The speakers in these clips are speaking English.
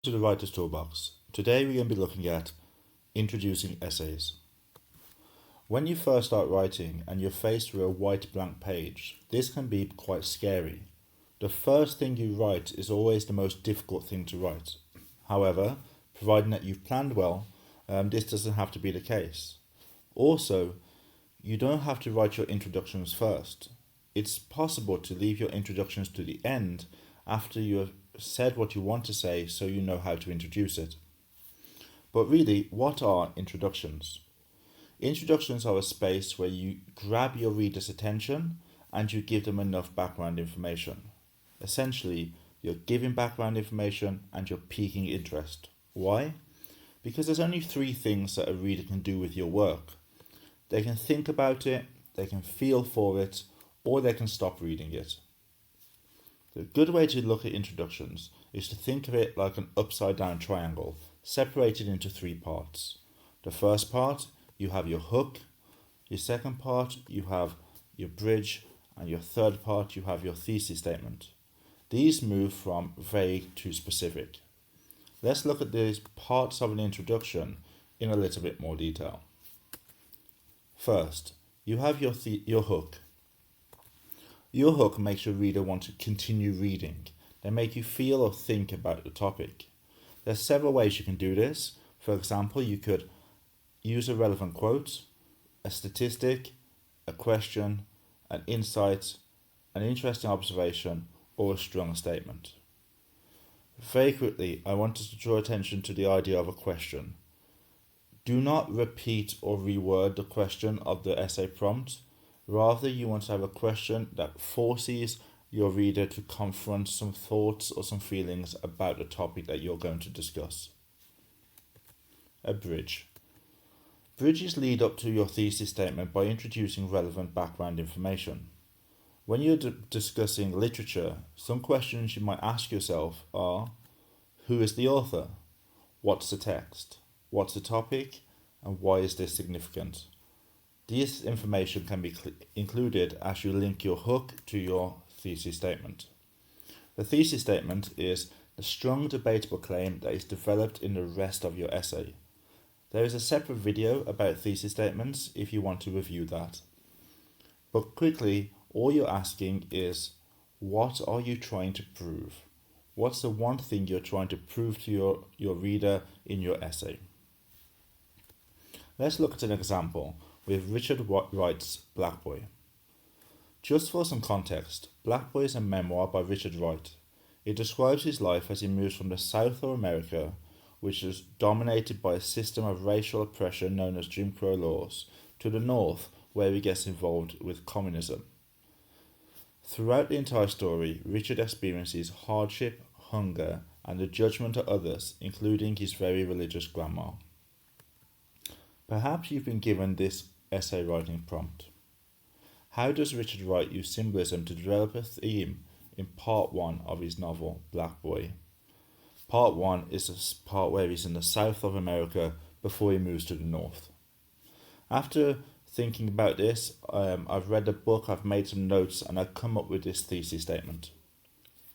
To the Writer's Toolbox. Today we're going to be looking at introducing essays. When you first start writing and you're faced with a white blank page, this can be quite scary. The first thing you write is always the most difficult thing to write. However, providing that you've planned well, this doesn't have to be the case. Also, you don't have to write your introductions first. It's possible to leave your introductions to the end after you have said what you want to say so you know how to introduce it. But really, what are introductions? Introductions are a space where you grab your reader's attention and you give them enough background information. Essentially, you're giving background information and you're piquing interest. Why? Because there's only three things that a reader can do with your work. They can think about it, they can feel for it, or they can stop reading it. The good way to look at introductions is to think of it like an upside down triangle, separated into three parts. The first part, you have your hook. Your second part, you have your bridge. And your third part, you have your thesis statement. These move from vague to specific. Let's look at these parts of an introduction in a little bit more detail. First, you have your hook. Your hook makes your reader want to continue reading. They make you feel or think about the topic. There's several ways you can do this. For example, you could use a relevant quote, a statistic, a question, an insight, an interesting observation, or a strong statement. Very quickly, I wanted to draw attention to the idea of a question. Do not repeat or reword the question of the essay prompt. Rather, you want to have a question that forces your reader to confront some thoughts or some feelings about the topic that you're going to discuss. A bridge. Bridges lead up to your thesis statement by introducing relevant background information. When you're discussing literature, some questions you might ask yourself are: who is the author? What's the text? What's the topic? And why is this significant? This information can be included as you link your hook to your thesis statement. The thesis statement is the strong debatable claim that is developed in the rest of your essay. There is a separate video about thesis statements if you want to review that. But quickly, all you're asking is, what are you trying to prove? What's the one thing you're trying to prove to your reader in your essay? Let's look at an example with Richard Wright's Black Boy. Just for some context, Black Boy is a memoir by Richard Wright. It describes his life as he moves from the South of America, which is dominated by a system of racial oppression known as Jim Crow laws, to the North, where he gets involved with communism. Throughout the entire story, Richard experiences hardship, hunger, and the judgment of others, including his very religious grandma. Perhaps you've been given this essay writing prompt. How does Richard Wright use symbolism to develop a theme in part 1 of his novel, Black Boy? Part 1 is the part where he's in the south of America before he moves to the north. After thinking about this, I've read the book, I've made some notes, and I've come up with this thesis statement.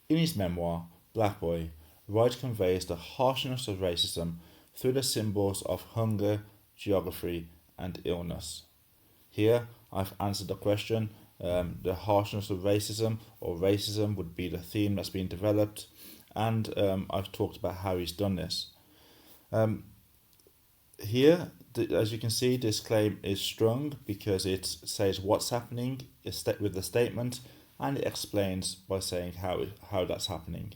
In his memoir, Black Boy, Wright conveys the harshness of racism through the symbols of hunger, geography, and illness. Here, I've answered the question. The harshness of racism, or racism, would be the theme that's been developed, and I've talked about how he's done this. Here, as you can see, this claim is strong because it says what's happening with the statement, and it explains by saying how that's happening.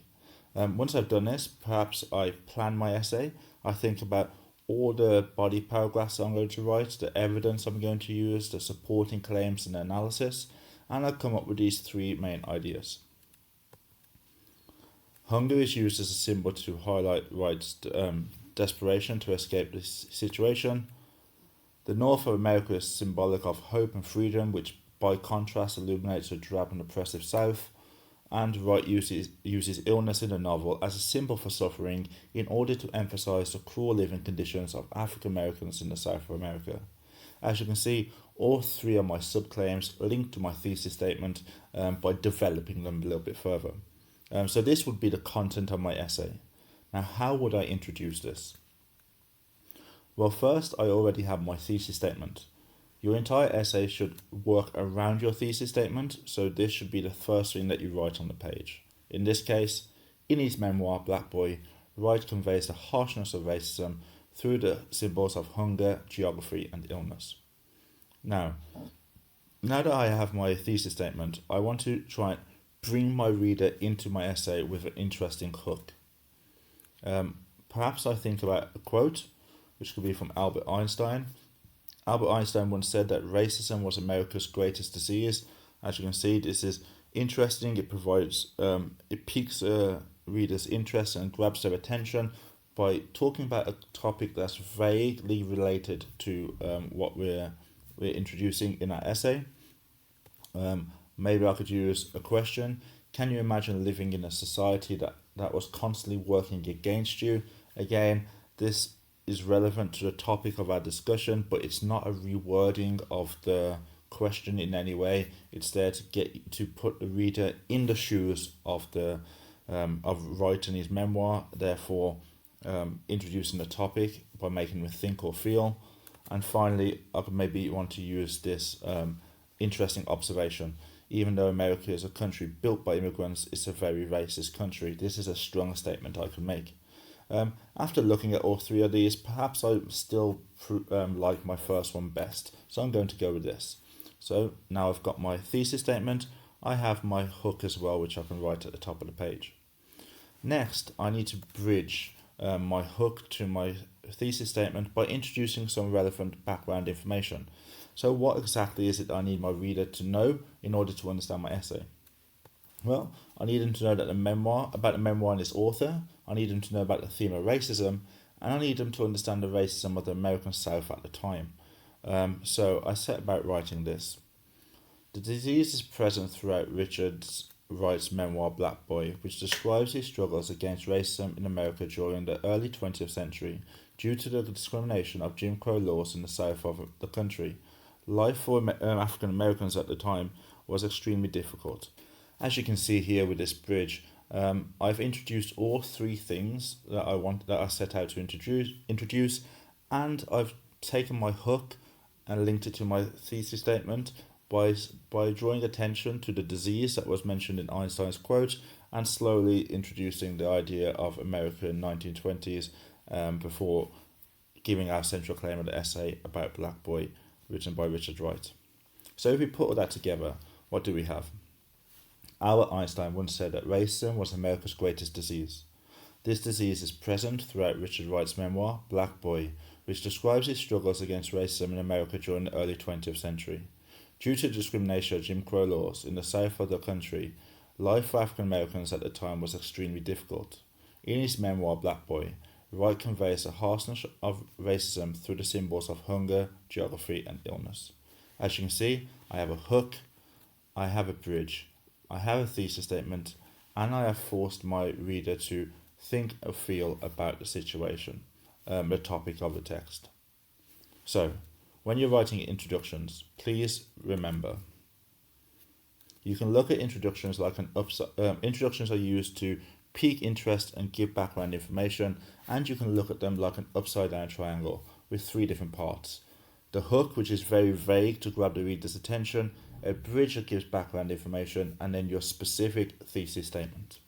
Once I've done this, perhaps I plan my essay. I think about all the body paragraphs I'm going to write, the evidence I'm going to use, the supporting claims and analysis, and I've come up with these three main ideas. Hunger is used as a symbol to highlight Wright's desperation to escape this situation. The North of America is symbolic of hope and freedom, which by contrast illuminates a drab and oppressive South. And Wright uses illness in the novel as a symbol for suffering in order to emphasize the cruel living conditions of African Americans in the South of America. As you can see, all three of my subclaims link to my thesis statement by developing them a little bit further. So this would be the content of my essay. Now, how would I introduce this? Well, first, I already have my thesis statement. Your entire essay should work around your thesis statement, so this should be the first thing that you write on the page. In this case, in his memoir, Black Boy, Wright conveys the harshness of racism through the symbols of hunger, geography, and illness. Now that I have my thesis statement, I want to try and bring my reader into my essay with an interesting hook. Perhaps I think about a quote, which could be from Albert Einstein. Albert Einstein once said that racism was America's greatest disease. As you can see, this is interesting. It provides, it piques readers' interest and grabs their attention by talking about a topic that's vaguely related to what we're introducing in our essay. Maybe I could use a question. Can you imagine living in a society that was constantly working against you? Again, this is relevant to the topic of our discussion, but it's not a rewording of the question in any way. It's there to put the reader in the shoes of writing his memoir, therefore introducing the topic by making them think or feel. And finally, I could maybe want to use this interesting observation. Even though America is a country built by immigrants, it's a very racist country. This is a strong statement I could make. After looking at all three of these, perhaps I still like my first one best, so I'm going to go with this. So now I've got my thesis statement, I have my hook as well, which I can write at the top of the page. Next, I need to bridge my hook to my thesis statement by introducing some relevant background information. So what exactly is it I need my reader to know in order to understand my essay? Well, I need them to know about the memoir and its author. I need them to know about the theme of racism, and I need them to understand the racism of the American South at the time. So I set about writing this. The disease is present throughout Richard Wright's memoir Black Boy, which describes his struggles against racism in America during the early 20th century due to the discrimination of Jim Crow laws in the south of the country. Life for African Americans at the time was extremely difficult. As you can see here with this bridge, I've introduced all three things that I set out to introduce, and I've taken my hook and linked it to my thesis statement by drawing attention to the disease that was mentioned in Einstein's quote and slowly introducing the idea of America in 1920s before giving our central claim of the essay about Black Boy written by Richard Wright. So if we put all that together, what do we have? Albert Einstein once said that racism was America's greatest disease. This disease is present throughout Richard Wright's memoir, Black Boy, which describes his struggles against racism in America during the early 20th century. Due to discrimination of Jim Crow laws in the south of the country, life for African Americans at the time was extremely difficult. In his memoir, Black Boy, Wright conveys the harshness of racism through the symbols of hunger, geography, and illness. As you can see, I have a hook, I have a bridge, I have a thesis statement, and I have forced my reader to think or feel about the situation, the topic of the text. So, when you're writing introductions, please remember, you can look at introductions like introductions are used to pique interest and give background information, and you can look at them like an upside down triangle with three different parts. The hook, which is very vague to grab the reader's attention, a bridge that gives background information, and then your specific thesis statement.